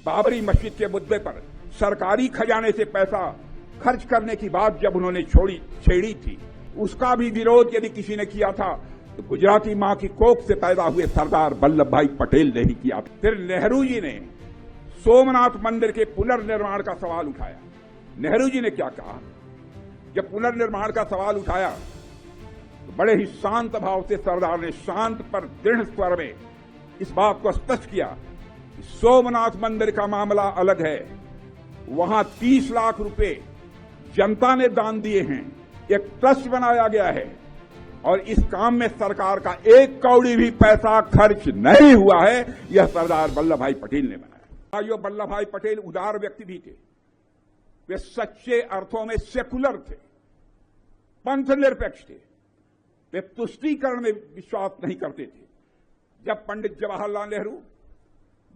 बाबरी मस्जिद के मुद्दे पर सरकारी खजाने से पैसा खर्च करने की बात जब उन्होंने छेड़ी थी, उसका भी विरोध यदि किसी ने किया था तो गुजराती मां की कोख से पैदा हुए सरदार वल्लभ भाई पटेल ने ही किया। फिर नेहरू जी ने सोमनाथ मंदिर के पुनर्निर्माण का सवाल उठाया। नेहरू जी ने क्या कहा, जब पुनर्निर्माण का सवाल उठाया तो बड़े ही शांत भाव से सरदार ने शांत पर दृढ़ स्वर में इस बात को स्पष्ट किया कि सोमनाथ मंदिर का मामला अलग है, वहां 30 लाख रुपए जनता ने दान दिए हैं, एक ट्रस्ट बनाया गया है और इस काम में सरकार का एक कौड़ी भी पैसा खर्च नहीं हुआ है। यह सरदार वल्लभ भाई पटेल ने बनाया। भाइयों, वल्लभ भाई पटेल उदार व्यक्ति भी थे। वे सच्चे अर्थों में सेकुलर थे, पंथ निरपेक्ष थे। वे तुष्टीकरण में विश्वास नहीं करते थे। जब पंडित जवाहरलाल नेहरू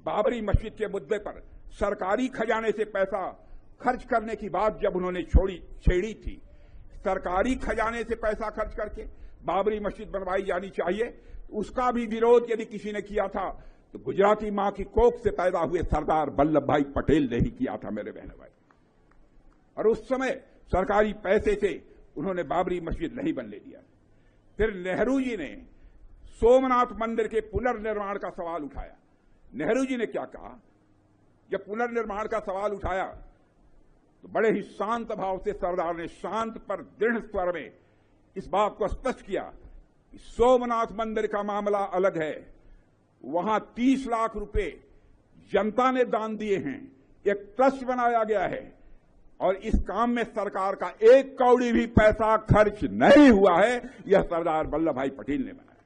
बाबरी मस्जिद के मुद्दे पर सरकारी खजाने से पैसा खर्च करने की बात जब उन्होंने छेड़ी थी, सरकारी खजाने से पैसा खर्च करके बाबरी मस्जिद बनवाई जानी चाहिए, उसका भी विरोध यदि किसी ने किया था तो गुजराती मां की कोख से पैदा हुए सरदार वल्लभ भाई पटेल ने ही किया था, मेरे बहनों भाई। और उस समय सरकारी पैसे से उन्होंने बाबरी मस्जिद नहीं बनने दिया। फिर नेहरू जी ने सोमनाथ मंदिर के पुनर्निर्माण का सवाल उठाया। नेहरू जी ने क्या कहा, जब पुनर्निर्माण का सवाल उठाया तो बड़े ही शांत भाव से सरदार ने शांत पर दृढ़ स्वर में इस बात को स्पष्ट किया कि सोमनाथ मंदिर का मामला अलग है, वहां 30 लाख रुपए जनता ने दान दिए हैं, एक ट्रस्ट बनाया गया है और इस काम में सरकार का एक कौड़ी भी पैसा खर्च नहीं हुआ है। यह सरदार वल्लभ भाई पटेल ने बनाया।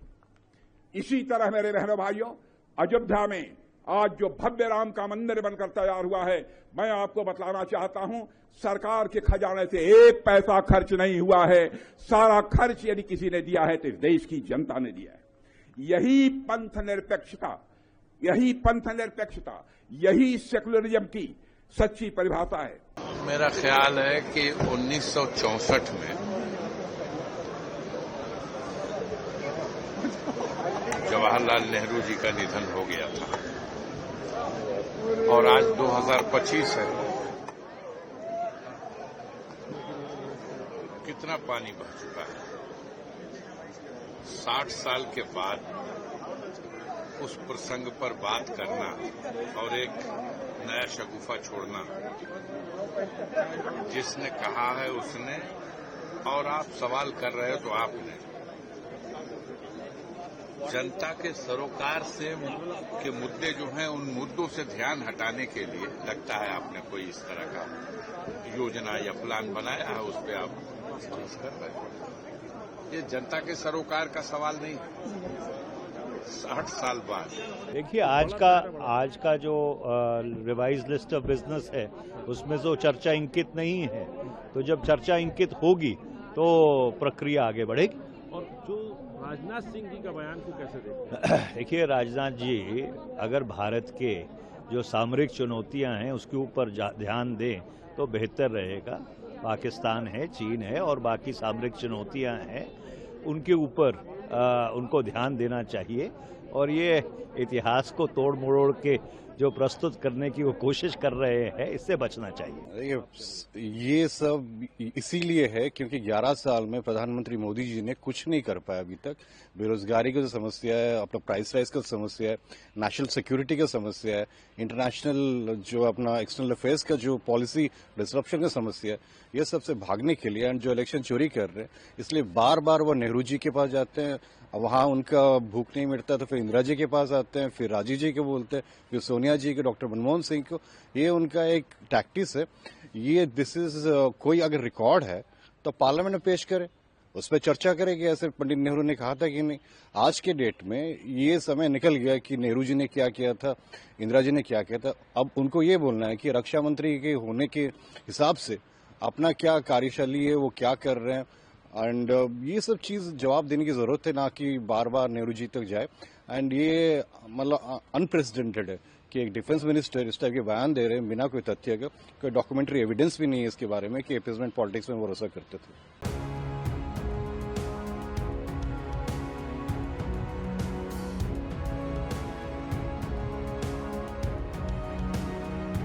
इसी तरह मेरे बहनों भाइयों, अयोध्या में आज जो भव्य राम का मंदिर बनकर तैयार हुआ है, मैं आपको बतलाना चाहता हूं, सरकार के खजाने से एक पैसा खर्च नहीं हुआ है। सारा खर्च यदि किसी ने दिया है तो इस देश की जनता ने दिया है। यही पंथ निरपेक्षता, यही सेकुलरिज्म की सच्ची परिभाषा है। मेरा ख्याल है कि 1964 में जवाहरलाल नेहरू जी का निधन हो गया था और आज 2025 है। कितना पानी बह चुका है। 60 साल के बाद उस प्रसंग पर बात करना और एक नया शगुफा छोड़ना, जिसने कहा है उसने, और आप सवाल कर रहे हो तो आपने, जनता के सरोकार से के मुद्दे जो हैं उन मुद्दों से ध्यान हटाने के लिए लगता है आपने कोई इस तरह का योजना या प्लान बनाया है, उस पर आप कर रहे हैं। ये जनता के सरोकार का सवाल नहीं है। 60 साल बाद देखिए, आज का जो रिवाइज लिस्ट ऑफ बिजनेस है उसमें जो चर्चा इंकित नहीं है, तो जब चर्चा इंकित होगी तो प्रक्रिया आगे बढ़ेगी। और जो राजनाथ सिंह जी का बयान को कैसे देखते हैं? देखिए, राजनाथ जी अगर भारत के जो सामरिक चुनौतियां हैं उसके ऊपर ध्यान दें तो बेहतर रहेगा। पाकिस्तान है, चीन है और बाकी सामरिक चुनौतियां हैं, उनके ऊपर उनको ध्यान देना चाहिए। और ये इतिहास को तोड़ मरोड़ के जो प्रस्तुत करने की वो कोशिश कर रहे हैं, इससे बचना चाहिए। ये सब इसीलिए है क्योंकि 11 साल में प्रधानमंत्री मोदी जी ने कुछ नहीं कर पाया अभी तक। बेरोजगारी की जो समस्या है, अपना प्राइस राइज का समस्या है, नेशनल सिक्योरिटी का समस्या है, इंटरनेशनल जो अपना एक्सटर्नल अफेयर्स का जो पॉलिसी डिसरप्शन का समस्या है, ये सबसे भागने के लिए एंड जो इलेक्शन चोरी कर रहे हैं, इसलिए बार बार वो नेहरू जी के पास जाते हैं। वहां उनका भूख नहीं मिटता तो फिर इंदिरा जी के पास आते हैं, फिर राजीव जी के बोलते हैं, फिर सोनिया जी के, डॉक्टर मनमोहन सिंह को। ये उनका एक टैक्टिस है। ये दिस इज कोई अगर रिकॉर्ड है तो पार्लियामेंट में पेश करे, उस पर चर्चा करेगी, ऐसे पंडित नेहरू ने कहा था कि नहीं। आज के डेट में ये समय निकल गया कि नेहरू जी ने क्या किया था, इंदिरा जी ने क्या किया था। अब उनको ये बोलना है कि रक्षा मंत्री के होने के हिसाब से अपना क्या कार्यशैली है, वो क्या कर रहे हैं, एंड ये सब चीज जवाब देने की जरूरत है, ना कि बार बार नेहरू जी तक जाए। एंड ये मतलब अनप्रेसिडेंटेड है कि एक डिफेंस मिनिस्टर इस टाइप के बयान दे रहे हैं बिना कोई तथ्य का। कोई डॉक्यूमेंट्री एविडेंस भी नहीं है इसके बारे में कि अपीसमेंट पॉलिटिक्स में भरोसा करते थे।